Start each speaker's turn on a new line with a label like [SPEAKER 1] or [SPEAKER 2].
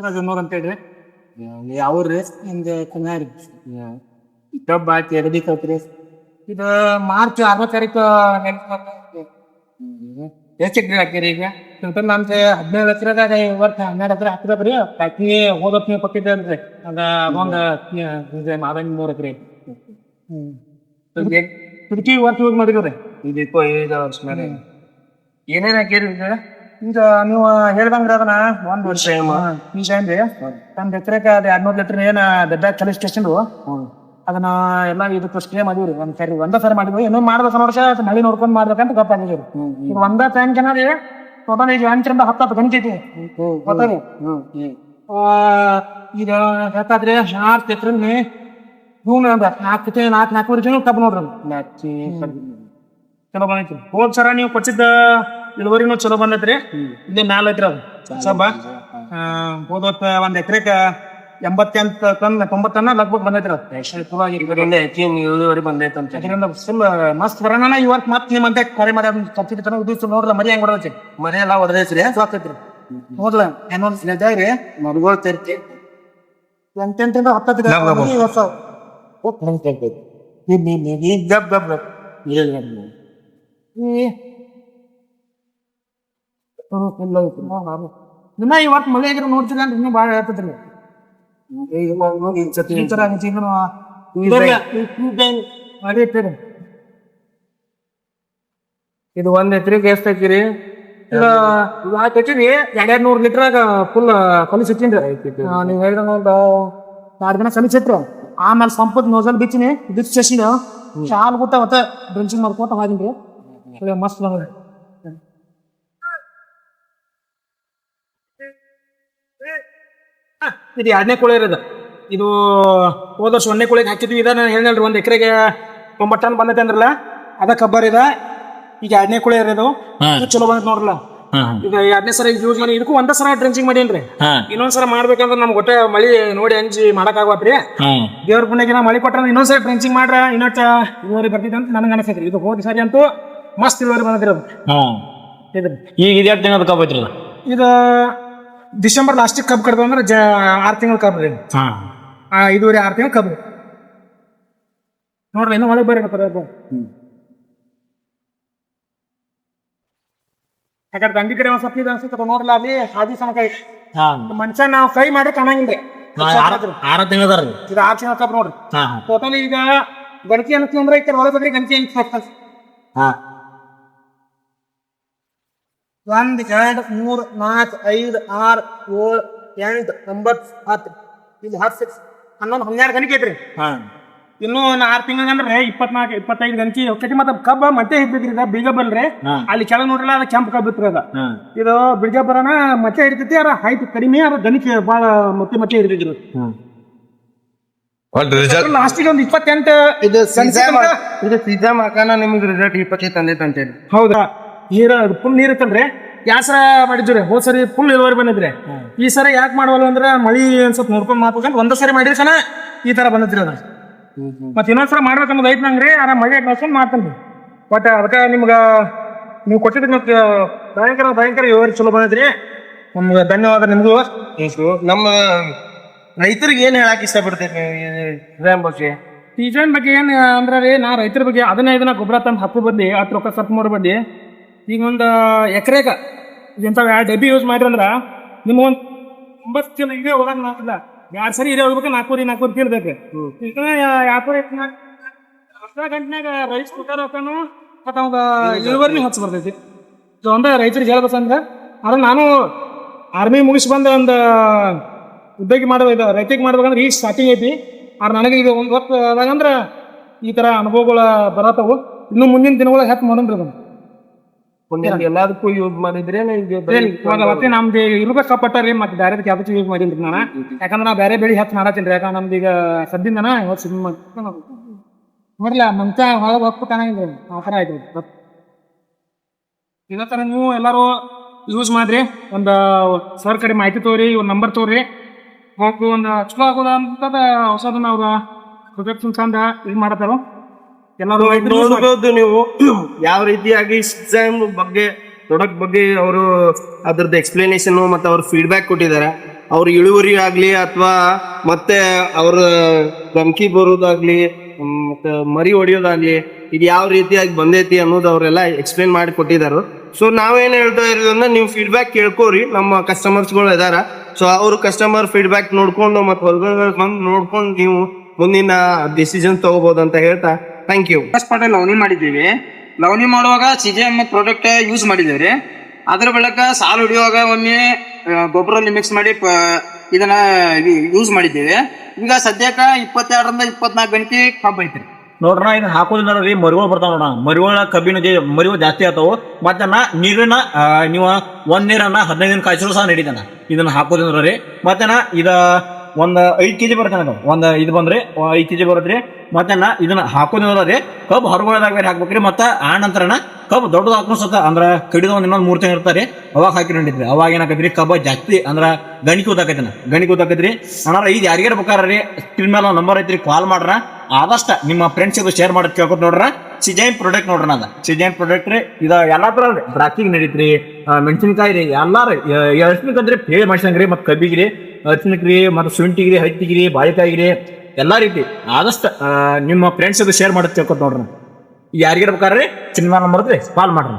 [SPEAKER 1] ರಾಜನೂರ್ ಅಂತ ಹೇಳ್ರಿ. ಯಾವ್ರಿ ನಿಮ್ದು ಕನ್ಯಾರಿ ಡಬ್ಬ ಹಾಕಿ ರೆಡಿ ಕಲ್ತ್ರಿ. ಇದು ಮಾರ್ಚ್ 6ನೇ ತಾರೀಕು ಎಷ್ಟು ಎಕರೆ ಹಾಕಿರಿ ಈಗ? ನಮ್ಗೆ 17 ಎಕರೆದಾಗ ವರ್ಷ 12 ಎಕರೆ ಹಾಕಿದ್ರಿ. ಬಾಕಿ ಹೋದಪ್ ನೀವು ಕೊಟ್ಟಿದ್ದೆ ಅಲ್ರಿ ಅದ ಒಂದು ಮಾವಿನ 3 ಎಕರೆ. ಹುಡುಕಿ ವರ್ಷ ಯೂಸ್ ಮಾಡಿದ್ರಿ. ಇದಕ್ಕೂ 5 ವರ್ಷ ಮೇಲೆ ಏನೇನ್ ಹಾಕಿರಿ ಈಗ? ಈಗ ನೀವು ಹೇಳ್ದಂಗ್ರಿ ಅದನ್ನ ಒಂದ್ ವರ್ಷ ಈ ಟೈಮ್ ರೀ ಒಂದ್ ಎಕರೆಕ ಅದ 200 ಲೀಟರ್ ಏನ ದೊಡ್ಡ ಕಲಿಸ್ ಸ್ಟೇಷನ್ ಅದನ್ನ ಎಲ್ಲ ಇದಕ್ಕೆ ಸ್ಟೇ ಮಾಡಿವ್ರಿ. ಒಂದ ಸರಿ ಮಾಡಿದ್ವಿ. ಇನ್ನೂ ಮಾಡ್ಬೇಕು ನೋಡ್ಸ ಮಳಿ ನೋಡ್ಕೊಂಡ್ ಮಾಡ್ಬೇಕಂತ ಗೊತ್ತಾಗಿದ್ರಿ. ಈಗ ಒಂದ ಟೈಮ್ ಕೆನರಿ ಟೋಟಲ್ ಈಗ 8ರಿಂದ 10 ಗಂಟೆ ಐತಿ ಗೊತ್ತಾರಿ. ಈಗ ಹೇಳ್ತಾದ್ರಿ 4 ಎಕರೆ ಭೂಮಿ ಅಂದ 4 ಜನ ಕಬ್ಬು ನೋಡ್ರಿ. ಚಲೋ ಬಂದೈತಿ. ಹೋದ್ ಸರ ನೀವು ಕೊಚ್ಚಿದ್ದ ಇಳುವರಿನೂ ಚಲೋ ಬಂದೈತ್ರಿ. ಇಲ್ಲಿ ಮ್ಯಾಲ ಐತ್ರಿ ಅದು ಸಬ್ಬ. ಹೋದೊತ್ತ ಒಂದ್ ಎಕರೆಕ 88 ಟನ್ 90 ಟನ್ ಲಗ್ಭಗ್ ಬಂದೈತ್ರಿ ಅದು. ಇಳುವರಿ ಬಂದೈತೆ ಅಂತ ಅದರಿಂದ ಫುಲ್ ಮಸ್ತ್ ಬರೋಣ. ಇವತ್ತು ಮತ್ತೆ ನಿಮ್ಮಂತೆ ಕರೆ ಮಾಡಿ ಕಚ್ಚಿರ್ತಾನ ಇದು ನೋಡ್ಲ ಮರಿ ಹೆಂಗ್ ಹೊಡದೈತಿ. ಮರಿ ಎಲ್ಲಾ ಹೊಡೆದೈತ್ರಿ ಸಾಕೈತ್ರಿ. ನೋಡ್ಲ ಏನೊಂದ್ ಜಾಗ್ರಿ ಮರಿಗೋಳ್ ತರ್ತಿ 8ರಿಂದ 10 ವರ್ಷ ಗಬ್ ಗಬ್ ಗಬ್ ಇನ್ನ ಇವತ್ತು ಮಳೆ ಆಗಿರೋ ನೋಡ್ತೀರ ಅಂದ್ರೆ ಇನ್ನೂ ಬಾಳ ಹೇಳ್ತದ್ರಿ. ಇದು 1 ಎಕರೆಗೆ ಎಷ್ಟ್ ಹಾಕಿರಿ? ಹಾಕಿರಿ 200 ಲೀಟರ್ ಫುಲ್ ಕಲಿಸಿ ಇಟ್ಟಿನ್ರಿ. ನೀವ್ ಹೇಳಿದಂಗ ಒಂದು 6 ದಿನ ಕಲಿಸಿ ಇಟ್ರು. ಆಮೇಲೆ ಸಂಪತ್ ನೋಜಲ್ ಬಿಚ್ಚಿನಿ ಬಿಚ್ಚಿ ಶಾಲ್ ಗೊತ್ತ ಮತ್ತೆ ಡ್ರೆಂಚಿಂಗ್ ಮಾಡ್ಕೋತ ಹಾದಿನ್ರಿ. ಮಸ್ತ್ ಬಂದ್ರಿ. ಇದು 2ನೇ ಕುಳೆ ಇರೋದು. ಇದು ಹೋದ ವರ್ಷ 1ನೇ ಕುಳೆಗೆ ಹಾಕಿದ್ವಿ. ಇದ ನಾನು ಹೇಳಿಲ್ರಿ 1 ಎಕರೆಗೆ 90 ಟನ್ ಬಂದೈತೆ ಅಂದ್ರಲ್ಲ ಅದ ಕಬ್ಬರ್ ಇದ. ಈಗ 2ನೇ ಕುಳೆ ಇರೋದು ಚಲೋ ಬಂದೈತೆ ನೋಡ್ರಲ್ಲ. ಈಗ 2ನೇ ಸರ ಯೂಸ್ ಮಾಡಿ ಇದಕ್ಕೂ ಒಂದ ಸರ ಡ್ರೆಂಚಿಂಗ್ ಮಾಡೇನ್ರಿ. ಇನ್ನೊಂದ್ಸರ ಮಾಡ್ಬೇಕಂದ್ರೆ ನಮ್ಗೆ ಒಟ್ಟೆ ಮಳಿ ನೋಡಿ ಅಂಜಿ ಮಾಡಕ್ ಆಗತ್ರಿ. ದೇವ್ರ ಪುಣ್ಯಕ್ಕೆ ಮಳಿ ಕೊಟ್ರ ಇನ್ನೊಂದ್ಸರಿ ಡ್ರೆಂಚಿಂಗ್ ಮಾಡ್ರ ಇನ್ನೊಟ್ಟ ಇಳುವರಿ ಬರ್ತೈತಿ ಅಂತ ನನಗೆ ಅನಿಸ್ತೈತ್ರಿ. ಇದು ಹೋದ ಸರಿ ಅಂತೂ ಮಸ್ತ್ ಇಳುವರಿ ಬಂದೈತ್ರಿ ಅದು.
[SPEAKER 2] ಈಗ ಇದು ತಿಂಗಳ ಕಬ್ಬ ಐತ್ರಿ.
[SPEAKER 1] ಇದು ಡಿಸೆಂಬರ್ ಲಾಸ್ಟಿಗೆ ಕಬ್ಬು ಕಡ್ದು ಅಂದ್ರೆ 6 ತಿಂಗಳ ಕಬ್ಬು ರೀ. 5.5-6 ತಿಂಗಳ ಕಬ್ಬು ನೋಡ್ರಿ. ಇನ್ನೂ ಒಳಗೆ ಬರ್ರಿ ಯಾಕಂದ್ರೆ ದಂಡಿ ಕಡೆ ಒಂದ್ ಸ್ವಲ್ಪ ಇದು ಅನ್ಸುತ್ತೆ ನೋಡ್ರಲ್ಲ. ಅಲ್ಲಿ ಹಾದಿ ಸಮ ಕೈ ಮನುಷ್ಯ ನಾವು ಕೈ ಮಾಡಿ ಕಾಣಂಗಿಲ್ರಿ.
[SPEAKER 2] 6 ತಿಂಗಳ
[SPEAKER 1] ಇದು 6 ತಿಂಗಳ ಕಬ್ಬು ನೋಡ್ರಿ. ಟೋಟಲ್ ಈಗ ಗಣಕಿ ಅನ್ಸ್ಕೊಂಡ್ರೆ ಈ ಒಳಗೆ ಬದ್ರಿ ಗಣಕಿ 1 2 3 4 5 6 7 8 9 10 ಇಲ್ಲಿ 10 11 12 ಗಂಟೆ ಐತ್ರಿ. ಇನ್ನು 6 ತಿಂಗಳ ಅಂದ್ರೆ 24-25 ಗಂಟೆ ಹೋಗ್ತೈತಿ. ಮತ್ತೆ ಕಬ್ಬ ಮತ್ತೆ ಹಿಡ್ತೈತ್ರಿ. ಬೀಗ ಬಲ್ರಿ ಅಲ್ಲಿ ಕೆಳಗ್ ನೋಡ್ರಲ್ಲ ಅದ ಕೆಂಪು ಕಬ್ಬ ಇತ್ರಿ. ಅದ ಇದು ಬಿಡ್ಗ ಬರೋಣ ಮತ್ತೆ ಹಿಡಿತೈತಿ. ಅದ ಹೈಟ್ ಕಡಿಮೆ ಅದ ಗಣಿಕೆ ಬಾಳ ಮತ್ತೆ ಹಿಡಿತೈತ್ರಿ. ಲಾಸ್ಟಿಗೆ ಒಂದು 28
[SPEAKER 3] ಇದು ಸೀಸಮ್ ಹಾಕನ ನಿಮ್ಗೆ ರಿಸಲ್ಟ್ 25 ತಂದೈತೆ ಅಂತೇಳಿ.
[SPEAKER 1] ಹೌದಾ? ಫುಲ್ ನೀರ್ ಇತ್ತಲ್ರಿ. ಯಾಸರ ಮಾಡಿದ್ರಿ ಹೋದ್ ಸರಿ ಫುಲ್ ಇಳುವರಿ ಬಂದಿದ್ರಿ. ಈ ಸರಿ ಯಾಕೆ ಮಾಡವಲ್ಲ ಅಂದ್ರೆ ಮಳಿ ಒಂದ್ ಸ್ವಲ್ಪ ನೋಡ್ಕೊಂಡ್ ಮಾಡ್ಬೇಕಂತ ಒಂದ ಸರಿ ಮಾಡಿದ್ರೆ ಸನ ಈ ತರ ಬಂದತ್ರಿ ಅದ. ಮತ್ ಇನ್ನೊಂದ್ಸಲ ಮಾಡ್ಬೇಕನ್ನೋದು ಐತ್ ನಂಗ್ರಿ. ಮಳಿ ನೋಡ್ಕೊಂಡ್ ಮಾಡ್ತೇನ್ರಿ. ಬಟ್ ಅದಕ್ಕ ನಿಮ್ಗ ನೀವು ಕೊಟ್ಟಿದ್ ಭಯಂಕರ ಇಳುವರಿ ಚಲೋ ಬಂದೈತ್ರಿ. ನಮ್ಗೆ ಧನ್ಯವಾದ ನಿಮ್ಗೂ.
[SPEAKER 3] ನಮ್ಮ ರೈತರಿಗೆ ಏನ್ ಹೇಳಕ್ ಇಷ್ಟಪಡ್ತೈತಿ ಬಗ್ಗೆ?
[SPEAKER 1] ಸೀಸನ್ ಬಗ್ಗೆ ಏನ್ ಅಂದ್ರೆ ರೀ, ನಾ ರೈತರ ಬಗ್ಗೆ ಇದನ್ನ ಗೊಬ್ಬರ ತಂದು ಹಾಕೋ ಬದ್ಲಿ 10 ರೊಕ್ಕ ಖರ್ಚು ಮಾಡೋ ಬದ್ಲಿ ಈಗ ಒಂದು ಎಕರೆಗ ಇಂಥ 2 ಡಬ್ಬಿ ಯೂಸ್ ಮಾಡ್ರಿ ಅಂದ್ರ ನಿಮ್ಮ ಒಂದು 9 ಚೀಲ ಇದೆ ಹೋಗಂಗ ನಾಕಿಲ್ಲ. 2 ಸರಿ ಇದೆ ಹೋಗ್ಬೇಕು 4 ತಿರ್ಬೇಕು. ಈಗ 2 ಗಂಟೆನಾಗ ರೈಸ್ ಕುಕ್ಕರ್ ಹಾಕೋನು ಮತ್ತು ಅವಾಗ ಇಳುವರಿ ಹೆಚ್ಚು ಬರ್ತೈತಿ. ಒಂದು ರೈತರಿಗೆ ಹೇಳ್ಬೇಕಂದ್ರೆ ಅದ್ರ ನಾನು ಆರ್ಮಿ ಮುಗಿಸಿ ಬಂದ ಒಂದು ಉದ್ಯೋಗಿ ಮಾಡಬೇಕು ರೈತಿಗೆ ಮಾಡ್ಬೇಕಂದ್ರೆ ಈಗ ಸ್ಟಾರ್ಟಿಂಗ್ ಐತಿ. ಆದ್ರೆ ನನಗೆ ಇದು ಒಂದು ಹೊತ್ತು ಆದಾಗಂದ್ರೆ ಈ ಥರ ಅನುಭವಗಳ ಬರತ್ತವು. ಇನ್ನು ಮುಂದಿನ ದಿನಗಳ ಹೆಚ್ಚು ಮಾಡೋಣ್ರಿ ಅದನ್ನು.
[SPEAKER 3] ಎಲ್ಲದಕ್ಕೂ ಯೂಸ್ ಮಾಡಿದ್ರೆ
[SPEAKER 1] ಮತ್ತೆ ನಮ್ದು ಇರ್ಬೇಕಪ್ಪಟ್ಟಾರಿ. ಮತ್ತೆ ಬೇರೆ ಯಾವ್ದಕ್ಕೂ ಯೂಸ್ ಮಾಡಿಲ್ರಿ ನಾನು. ಯಾಕಂದ್ರೆ ನಾ ಬೇರೆ ಬೆಳೆ ಹೆಚ್ಚು ಮಾಡತ್ತೀನಿ. ಯಾಕಂದ್ರೆ ನಮ್ದು ಈಗ ಸದ್ದಿಂದನ ನೋಡ್ಲ ಮಂಚ ಹೊಳಗೆ ಹೋಗ್ಬಿಟ್ಟು ಚೆನ್ನಾಗಿದ್ರಿ ಆ ಥರ ಆಯ್ತು. ಇದೇ ಥರ ನೀವು ಎಲ್ಲರೂ ಯೂಸ್ ಮಾಡ್ರಿ. ಒಂದು ಸರ್ ಕಡೆ ಮಾಹಿತಿ ತಗೋರಿ, ಒಂದು ನಂಬರ್ ತಗೋರಿ. ಹೋಗಿ ಒಂದು ಚಲೋ ಆಗೋದ ಅಂತದ ಹೊಸದನ್ನ ಅವ್ರ ಪ್ರೊಜೆಕ್ಟ್ ಚಂದ ಇದು ಮಾಡತ್ತಾರ. ಎಲ್ಲರೂ
[SPEAKER 3] ನೋಡ್ಬೋದು ನೀವು ಯಾವ ರೀತಿಯಾಗಿ ಸಿಸ್ಟಮ್ ಬಗ್ಗೆ ಪ್ರಾಡಕ್ಟ್ ಬಗ್ಗೆ ಅವರು ಅದ್ರದ್ದು ಎಕ್ಸ್ಪ್ಲನೇಷನ್ ಮತ್ತು ಅವ್ರ ಫೀಡ್ಬ್ಯಾಕ್ ಕೊಟ್ಟಿದ್ದಾರೆ. ಅವ್ರ ಇಳುವರಿ ಆಗ್ಲಿ ಅಥವಾ ಮತ್ತೆ ಅವ್ರ ಧಮಕಿ ಬರೋದಾಗ್ಲಿ ಮತ್ತೆ ಮರಿ ಹೊಡಿಯೋದಾಗ್ಲಿ ಇದು ಯಾವ ರೀತಿಯಾಗಿ ಬಂದೈತಿ ಅನ್ನೋದು ಅವರೆಲ್ಲ ಎಕ್ಸ್ಪ್ಲೇನ್ ಮಾಡಿ ಕೊಟ್ಟಿದ್ದಾರೆ. ಸೊ ನಾವೇನ್ ಹೇಳ್ತಾ ಇರೋದನ್ನ ನೀವು ಫೀಡ್ಬ್ಯಾಕ್ ಕೇಳ್ಕೋರಿ. ನಮ್ಮ ಕಸ್ಟಮರ್ಸ್ಗಳು ಇದಾರ, ಸೊ ಅವರು ಕಸ್ಟಮರ್ ಫೀಡ್ಬ್ಯಾಕ್ ನೋಡ್ಕೊಂಡು ಮತ್ತೆ ಹೊರಗಡೆ ಬಂದು ನೋಡ್ಕೊಂಡು ನೀವು ಮುಂದಿನ ಡಿಸಿಷನ್ ತಗೋಬಹುದು ಅಂತ ಹೇಳ್ತಾ ಥ್ಯಾಂಕ್ ಯು.
[SPEAKER 4] ಫಸ್ಟ್ ಪಾರ್ಟ್ ಲವಣಿ ಮಾಡಿದ್ದೀವಿ. ಲವಣಿ ಮಾಡುವಾಗ CJM ಪ್ರಾಡಕ್ಟ್ ಯೂಸ್ ಮಾಡಿದ್ದೇವೆ. ಅದ್ರ ಬಳಿಕ ಸಾಲು ಹೊಡಿಯುವಾಗ ಒಮ್ಮೆ ಗೊಬ್ಬರಲ್ಲಿ ಮಿಕ್ಸ್ ಮಾಡಿ ಇದನ್ನ ಯೂಸ್ ಮಾಡಿದ್ದೇವೆ. ಈಗ ಸದ್ಯಕ್ಕೆ 22ರಿಂದ 24 ಗಂಟೆ ಕಬ್ಬು ಐತ್ರಿ.
[SPEAKER 2] ನೋಡ್ರಣ ಇದನ್ನ ಹಾಕೋದ್ರಿಂದ ರೀ ಮರಿಗಳು ಬರ್ತಾವ ನೋಡ. ಮರಿಗಳ ಕಬ್ಬಿನ ಮರಿಗಳು ಜಾಸ್ತಿ ಆಗ್ತಾವ. ಮತ್ತೆ ನೀರನ್ನ ನೀವು ಒಂದ್ ನೀರನ್ನ 15 ದಿನ ಕಾಯಿಸಲು ಸಹ ನಡೀತಾನ ಇದನ್ನ ಹಾಕೋದ್ರಿಂದ ರೀ. ಮತ್ತೆ ಇದ ಒಂದ್ 5 kg ಬರ್ತೇನೆ. ಒಂದ್ ಇದು ಬಂದ್ರೆ 5 kg ಬರತ್ರಿ. ಮತ್ತೆ ಇದನ್ನ ಹಾಕೋದ್ರಿಂದ ರೀ ಕಬ್ಬು ಹೊರಗೊಳದಾಗ ಬೇರೆ ಹಾಕ್ಬೇಕ್ರಿ. ಮತ್ತೆ ಆ ನಂತರನ ಕಬ್ಬು ದೊಡ್ಡದು ಹಾಕೋಸತ್ತ ಅಂದ್ರ ಕಡಿದ ಒಂದ್ ಇನ್ನೊಂದ್ 3 ತಿಂಗಳು ಇರ್ತಾರೆ ಅವಾಗ ಹಾಕಿ ನಡೀತ್ರಿ. ಅವಾಗ ಏನಾಕೈತ್ರಿ ಕಬ್ಬ ಜಾಸ್ತಿ ಅಂದ್ರ ಗಣಿಕೆ ಉದಾಕೈತನ ಗಣಿಕೆ ಉದಾಕೈತ್ರಿ. ಅಣ್ಣ ಇದು ಯಾರಿಗಾರ ಬೇಕಾರ್ರಿ ಸ್ಕ್ರೀನ್ ಮೇಲೆ ನಂಬರ್ ಐತ್ರಿ, ಕಾಲ್ ಮಾಡ್ರ. ಆದಷ್ಟ ನಿಮ್ಮ ಫ್ರೆಂಡ್ಸ್ ಶೇರ್ ಮಾಡೋದ್ ಕೇಳ್ಕೊತ ನೋಡ್ರ. CJM ಪ್ರಾಡಕ್ಟ್ ನೋಡ್ರಿ ಅದ CJM ಪ್ರಾಡಕ್ಟ್ ರೀ. ಇದ ಎಲ್ಲಾ ತರ ದ್ರಾಕ್ಷಿಗೆ ನಡೀತ್ರಿ, ಮೆಣಸಿನಕಾಯಿ ರೀ, ಎಲ್ಲಾರು ಅರ್ಶಿನಕಂದ್ರಿ ಪೇಳೆ ಮೆಣಸಿನಕಾಯಿ ಮತ್ತೆ ಕಬ್ಬಿಗ್ರಿ, ಅರ್ಶಿನಕ್ರಿ ಮತ್ತೆ ಶುಂಠಿಗಿರಿ, ಹತ್ತಿಗಿರಿ, ಬಾಳಿಕಾಯಿಗಿರಿ ಎಲ್ಲಾ ರೀತಿ. ಆದಷ್ಟ ನಿಮ್ಮ ಫ್ರೆಂಡ್ಸ್ ಶೇರ್ ಮಾಡೋದ್ ಕೇಳ್ಕೊತ ನೋಡ್ರಿ. ಯಾರಿಗಾರ ಬೇಕಾರ್ರಿ ಸಿನಿಮಾ ನಂಬರ್ ಕಾಲ್ ಮಾಡ್ರಿ.